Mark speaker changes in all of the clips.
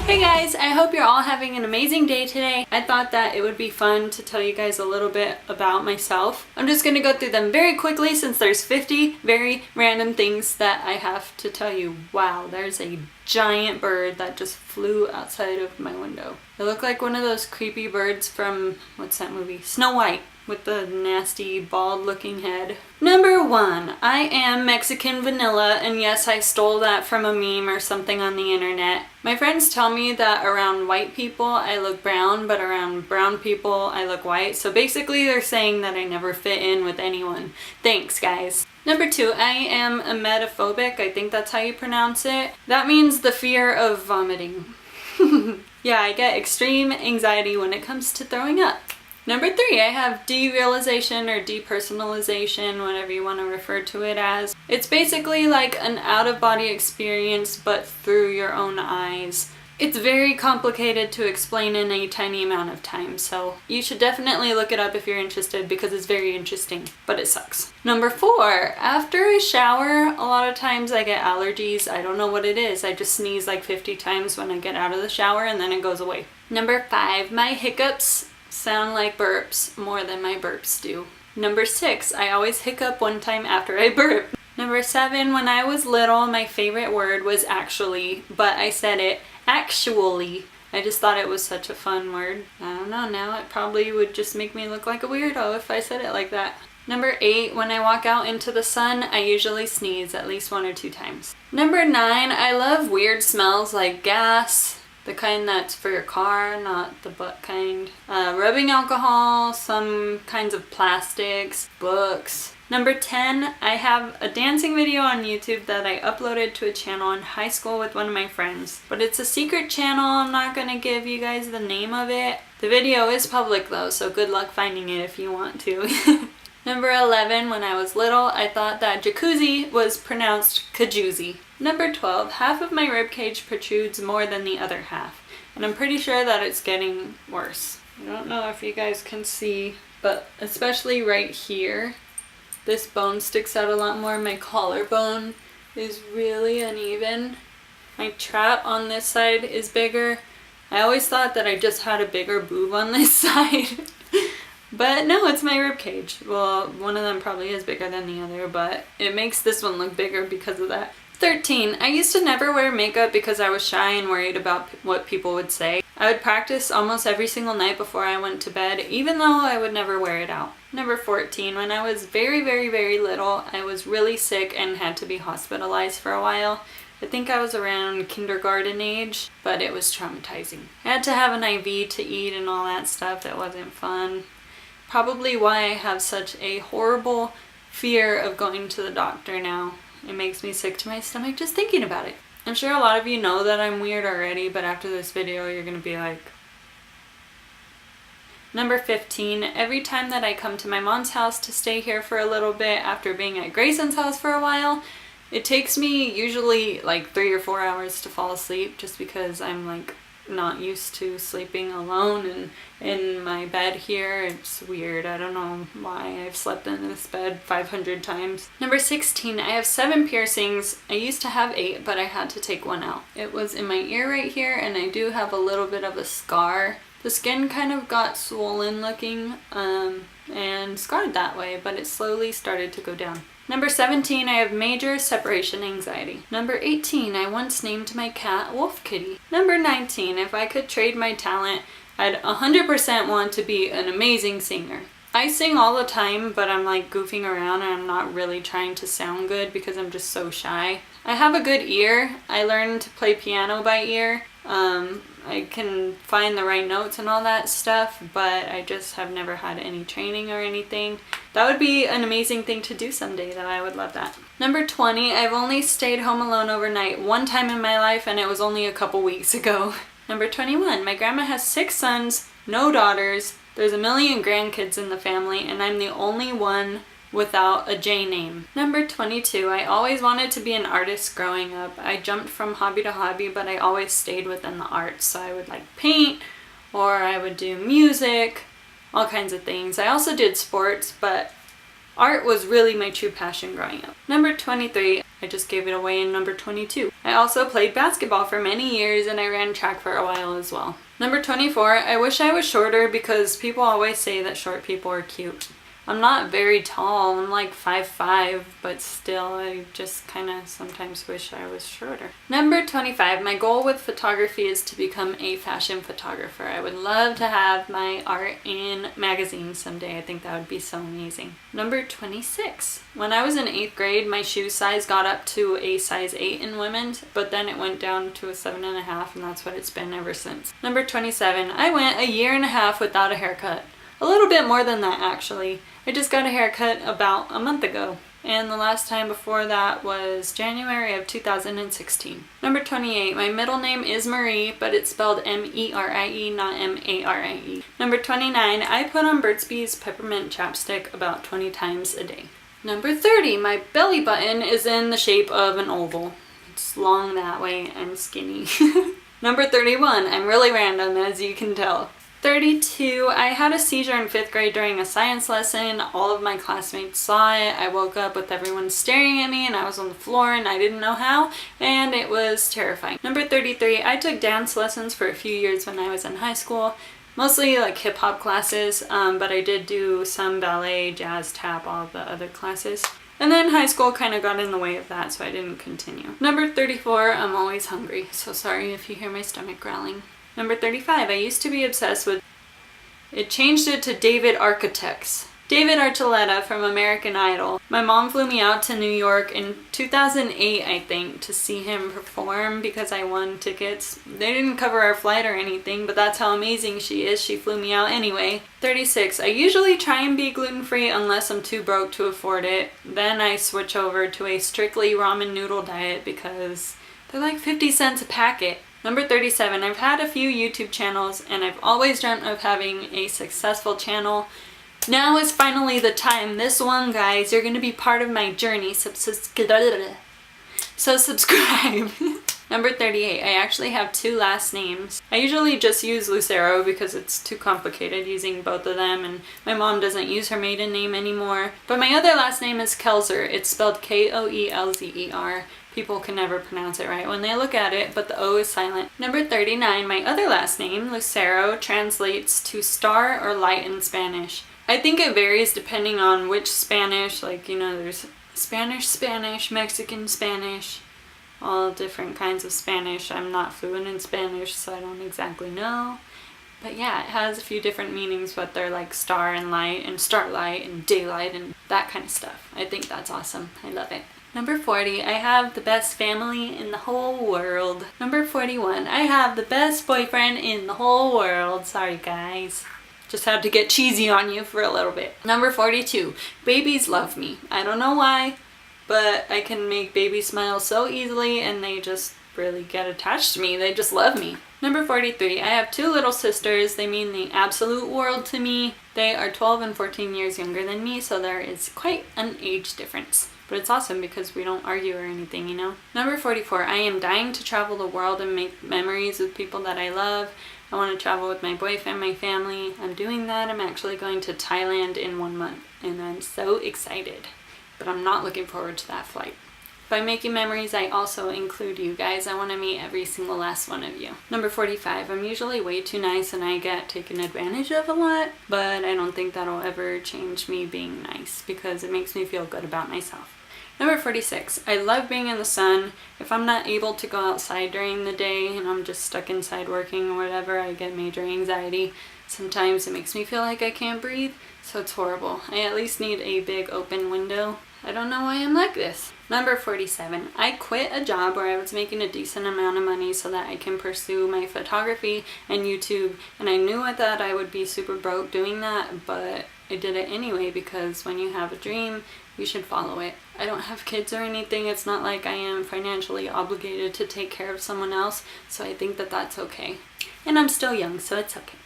Speaker 1: Hey guys, I hope you're all having an amazing day today. I thought that it would be fun to tell you guys a little bit about myself. I'm just gonna go through them very quickly since there's 50 very random things that I have to tell you. Wow, there's a giant bird that just flew outside of my window. It looked like one of those creepy birds from, what's that movie? Snow White, with the nasty bald looking head. Number 1, I am Mexican vanilla, and yes, I stole that from a meme or something on the internet. My friends tell me that around white people I look brown, but around brown people I look white, so basically they're saying that I never fit in with anyone. Thanks guys. Number 2, I am emetophobic, I think that's how you pronounce it. That means the fear of vomiting. Yeah, I get extreme anxiety when it comes to throwing up. Number 3, I have derealization or depersonalization, whatever you want to refer to it as. It's basically like an out-of-body experience, but through your own eyes. It's very complicated to explain in a tiny amount of time, so you should definitely look it up if you're interested because it's very interesting, but it sucks. Number 4, after I shower, a lot of times I get allergies. I don't know what it is. I just sneeze like 50 times when I get out of the shower and then it goes away. Number 5, my hiccups sound like burps more than my burps do. Number 6, I always hiccup one time after I burp. Number 7, when I was little, my favorite word was actually, but I said it actually. I just thought it was such a fun word. I don't know, now it probably would just make me look like a weirdo if I said it like that. Number 8, when I walk out into the sun, I usually sneeze at least 1 or 2 times. Number 9, I love weird smells like gas, the kind that's for your car, not the butt kind. Rubbing alcohol, some kinds of plastics, books. Number 10, I have a dancing video on YouTube that I uploaded to a channel in high school with one of my friends. But it's a secret channel, I'm not gonna give you guys the name of it. The video is public though, so good luck finding it if you want to. Number 11, when I was little, I thought that jacuzzi was pronounced kajoozy. Number 12, half of my ribcage protrudes more than the other half, and I'm pretty sure that it's getting worse. I don't know if you guys can see, but especially right here, this bone sticks out a lot more. My collarbone is really uneven. My trap on this side is bigger. I always thought that I just had a bigger boob on this side. But no, it's my ribcage. Well, one of them probably is bigger than the other, but it makes this one look bigger because of that. 13, I used to never wear makeup because I was shy and worried about what people would say. I would practice almost every single night before I went to bed, even though I would never wear it out. Number 14, when I was very, very, very little, I was really sick and had to be hospitalized for a while. I think I was around kindergarten age, but it was traumatizing. I had to have an IV to eat and all that stuff. It wasn't fun. Probably why I have such a horrible fear of going to the doctor now. It makes me sick to my stomach just thinking about it. I'm sure a lot of you know that I'm weird already, but after this video you're gonna be like... Number 15, every time that I come to my mom's house to stay here for a little bit after being at Grayson's house for a while, it takes me usually like 3 or 4 hours to fall asleep just because I'm like not used to sleeping alone and in my bed here. It's weird. I don't know why I've slept in this bed 500 times. Number 16, I have 7 piercings. I used to have 8, but I had to take 1 out. It was in my ear right here, and I do have a little bit of a scar. The skin kind of got swollen looking and scarred that way, but it slowly started to go down. Number 17, I have major separation anxiety. Number 18, I once named my cat Wolf Kitty. Number 19, if I could trade my talent, I'd 100% want to be an amazing singer. I sing all the time, but I'm like goofing around and I'm not really trying to sound good because I'm just so shy. I have a good ear. I learned to play piano by ear. I can find the right notes and all that stuff, but I just have never had any training or anything. That would be an amazing thing to do someday, though. I would love that. Number 20, I've only stayed home alone overnight 1 time in my life, and it was only a couple weeks ago. Number 21, my grandma has 6 sons, no daughters. There's 1 million grandkids in the family, and I'm the only one without a J name. Number 22, I always wanted to be an artist growing up. I jumped from hobby to hobby, but I always stayed within the arts. So I would like paint, or I would do music, all kinds of things. I also did sports, but art was really my true passion growing up. Number 23, I just gave it away in number 22. I also played basketball for many years and I ran track for a while as well. Number 24, I wish I was shorter because people always say that short people are cute. I'm not very tall, I'm like 5'5", but still I just kind of sometimes wish I was shorter. Number 25, my goal with photography is to become a fashion photographer. I would love to have my art in magazines someday. I think that would be so amazing. Number 26, when I was in 8th grade, my shoe size got up to a size 8 in women's, but then it went down to a 7.5, and that's what it's been ever since. Number 27, I went a year and a half without a haircut. A little bit more than that actually. I just got a haircut about a month ago, and the last time before that was January of 2016. Number 28, my middle name is Marie, but it's spelled M-E-R-I-E, not M-A-R-I-E. Number 29, I put on Burt's Bees peppermint chapstick about 20 times a day. Number 30, my belly button is in the shape of an oval. It's long that way and skinny. Number 31, I'm really random as you can tell. 32, I had a seizure in 5th grade during a science lesson. All of my classmates saw it. I woke up with everyone staring at me and I was on the floor and I didn't know how, and it was terrifying. Number 33, I took dance lessons for a few years when I was in high school. Mostly like hip-hop classes, but I did do some ballet, jazz, tap, all of the other classes. And then high school kind of got in the way of that, so I didn't continue. Number 34, I'm always hungry, so sorry if you hear my stomach growling. Number 35, I used to be obsessed with, it changed it to David Architects. David Archuleta from American Idol. My mom flew me out to New York in 2008, I think, to see him perform because I won tickets. They didn't cover our flight or anything, but that's how amazing she is. She flew me out anyway. 36, I usually try and be gluten-free unless I'm too broke to afford it. Then I switch over to a strictly ramen noodle diet because they're like 50 cents a packet. Number 37, I've had a few YouTube channels and I've always dreamt of having a successful channel. Now is finally the time. This one, guys, you're going to be part of my journey. So subscribe. Number 38, I actually have 2 last names. I usually just use Lucero because it's too complicated using both of them, and my mom doesn't use her maiden name anymore. But my other last name is Kelzer. It's spelled K-O-E-L-Z-E-R. People can never pronounce it right when they look at it, but the O is silent. Number 39, my other last name, Lucero, translates to star or light in Spanish. I think it varies depending on which Spanish, like, you know, there's Spanish, Mexican Spanish, all different kinds of Spanish. I'm not fluent in Spanish, so I don't exactly know. But yeah, it has a few different meanings, but they're like star and light and starlight and daylight and that kind of stuff. I think that's awesome. I love it. Number 40, I have the best family in the whole world. Number 41, I have the best boyfriend in the whole world. Sorry guys. Just had to get cheesy on you for a little bit. Number 42, babies love me. I don't know why, but I can make babies smile so easily and they just really get attached to me. They just love me. Number 43, I have 2 little sisters. They mean the absolute world to me. They are 12 and 14 years younger than me, so there is quite an age difference. But it's awesome because we don't argue or anything, you know? Number 44, I am dying to travel the world and make memories with people that I love. I want to travel with my boyfriend, my family. I'm doing that. I'm actually going to Thailand in 1 month, and I'm so excited. But I'm not looking forward to that flight. By making memories, I also include you guys. I want to meet every single last one of you. Number 45, I'm usually way too nice and I get taken advantage of a lot, but I don't think that'll ever change me being nice because it makes me feel good about myself. Number 46, I love being in the sun. If I'm not able to go outside during the day and I'm just stuck inside working or whatever, I get major anxiety. Sometimes it makes me feel like I can't breathe, so it's horrible. I at least need a big open window. I don't know why I'm like this. Number 47, I quit a job where I was making a decent amount of money so that I can pursue my photography and YouTube, and I knew that I would be super broke doing that, but I did it anyway because when you have a dream, you should follow it. I don't have kids or anything. It's not like I am financially obligated to take care of someone else, so I think that that's okay. And I'm still young, so it's okay.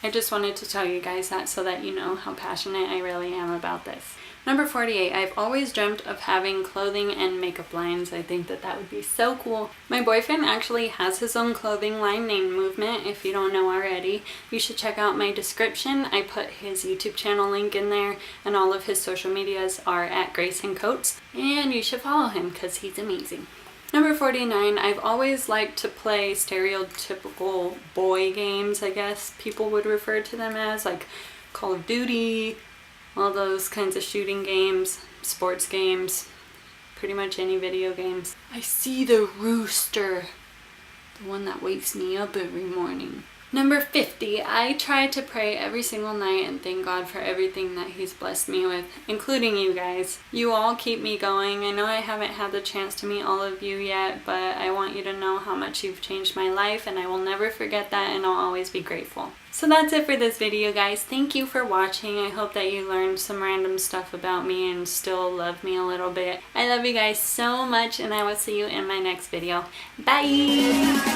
Speaker 1: I just wanted to tell you guys that so that you know how passionate I really am about this. Number 48, I've always dreamt of having clothing and makeup lines. I think that that would be so cool. My boyfriend actually has his own clothing line named Movement. If you don't know already, you should check out my description. I put his YouTube channel link in there, and all of his social medias are at Grayson Coats, and you should follow him because he's amazing. Number 49, I've always liked to play stereotypical boy games, I guess people would refer to them as, like Call of Duty, all those kinds of shooting games, sports games, pretty much any video games. I see the rooster, the one that wakes me up every morning. Number 50, I try to pray every single night and thank God for everything that He's blessed me with, including you guys. You all keep me going. I know I haven't had the chance to meet all of you yet, but I want you to know how much you've changed my life, and I will never forget that, and I'll always be grateful. So that's it for this video, guys. Thank you for watching. I hope that you learned some random stuff about me and still love me a little bit. I love you guys so much, and I will see you in my next video. Bye!